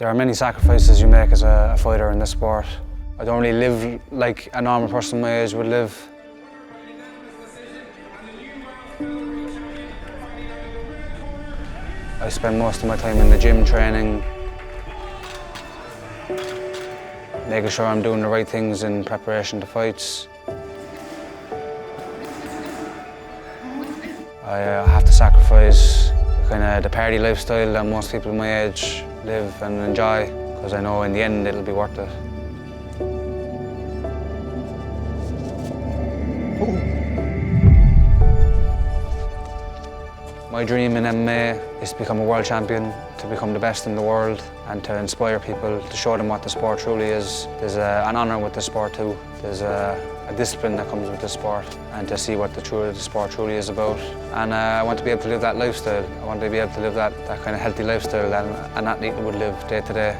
There are many sacrifices you make as a fighter in this sport. I don't really live like a normal person my age would live. I spend most of my time in the gym training, making sure I'm doing the right things in preparation to fights. I have to sacrifice the party lifestyle that most people my age live and enjoy, because I know in the end it'll be worth it. My dream in MMA is to become a world champion, to become the best in the world and to inspire people, to show them what the sport truly is. There's an honour with the sport too. There's a discipline that comes with the sport, and to see what the sport truly is about. And I want to be able to live that lifestyle. I want to be able to live that kind of healthy lifestyle that an athlete would live day to day.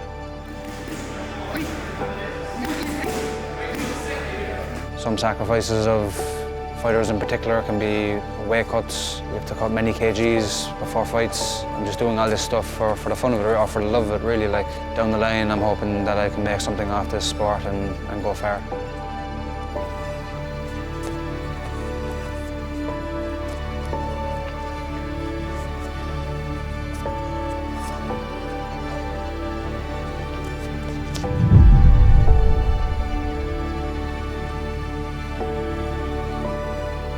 Some sacrifices of fighters in particular can be weight cuts. You have to cut many kgs before fights. I'm just doing all this stuff for the fun of it, or for the love of it really. Like down the line, I'm hoping that I can make something off this sport and go far.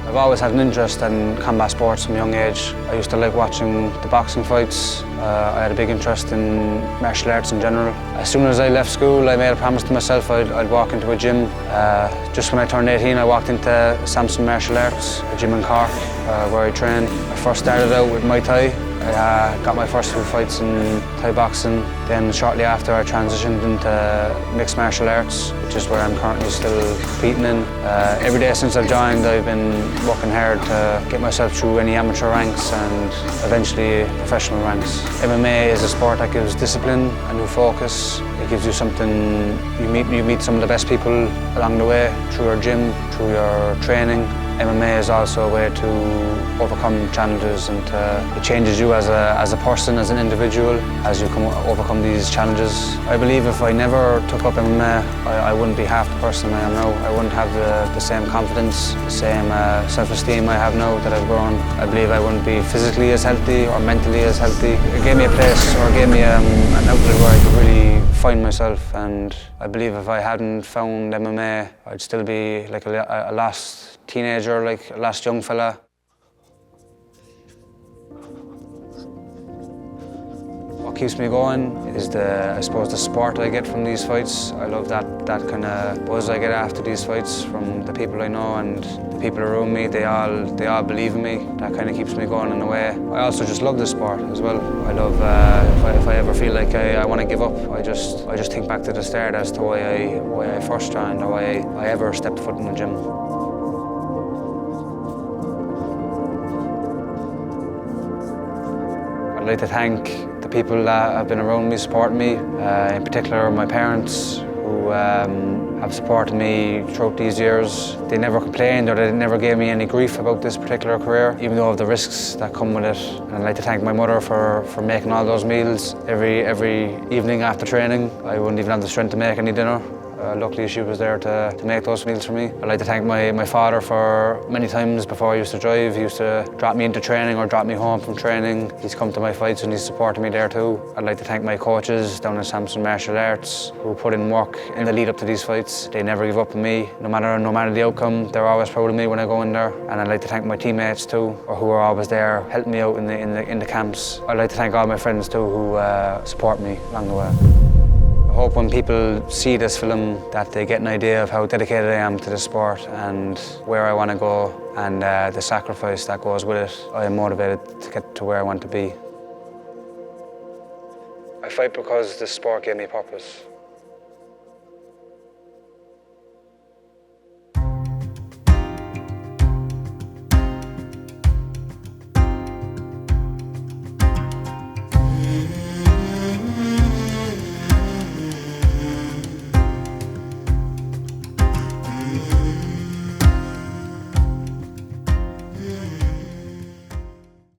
I've always had an interest in combat sports from a young age. I used to like watching the boxing fights. I had a big interest in martial arts in general. As soon as I left school, I made a promise to myself I'd walk into a gym. Just when I turned 18, I walked into Samson Martial Arts, a gym in Cork, where I trained. I first started out with Muay Thai. I got my first few fights in Thai boxing. Then shortly after, I transitioned into mixed martial arts, which is where I'm currently still competing in. Every day since I've joined, I've been working hard to get myself through any amateur ranks and eventually professional ranks. MMA is a sport that gives discipline, a new focus. It gives you something, you meet some of the best people along the way, through your gym, through your training. MMA is also a way to overcome challenges, and it changes you as a person, as an individual, as you overcome these challenges. I believe if I never took up MMA, I wouldn't be half the person I am now. I wouldn't have the same confidence, the same self-esteem I have now that I've grown. I believe I wouldn't be physically as healthy or mentally as healthy. It gave me a place, or it gave me an outlet where I could really find myself, and I believe if I hadn't found MMA, I'd still be like a lost teenager, like a last young fella. What keeps me going is I suppose the support I get from these fights. I love that kind of buzz I get after these fights from the people I know and the people around me. They all believe in me. That kind of keeps me going in a way. I also just love the sport as well. I love if I ever feel like I want to give up, I just think back to the start as to why I first joined, or why I ever stepped foot in the gym. I'd like to thank the people that have been around me, supporting me, in particular my parents, who have supported me throughout these years. They never complained, or they never gave me any grief about this particular career, even though of the risks that come with it. And I'd like to thank my mother for making all those meals every evening after training. I wouldn't even have the strength to make any dinner. Luckily, she was there to make those meals for me. I'd like to thank my father for many times before I used to drive. He used to drop me into training or drop me home from training. He's come to my fights and he's supported me there too. I'd like to thank my coaches down in Samson Martial Arts, who put in work in the lead up to these fights. They never give up on me. No matter the outcome, they're always proud of me when I go in there. And I'd like to thank my teammates too, who are always there, helping me out in the camps. I'd like to thank all my friends too, who support me along the way. I hope when people see this film that they get an idea of how dedicated I am to the sport and where I want to go, and the sacrifice that goes with it. I am motivated to get to where I want to be. I fight because this sport gave me purpose.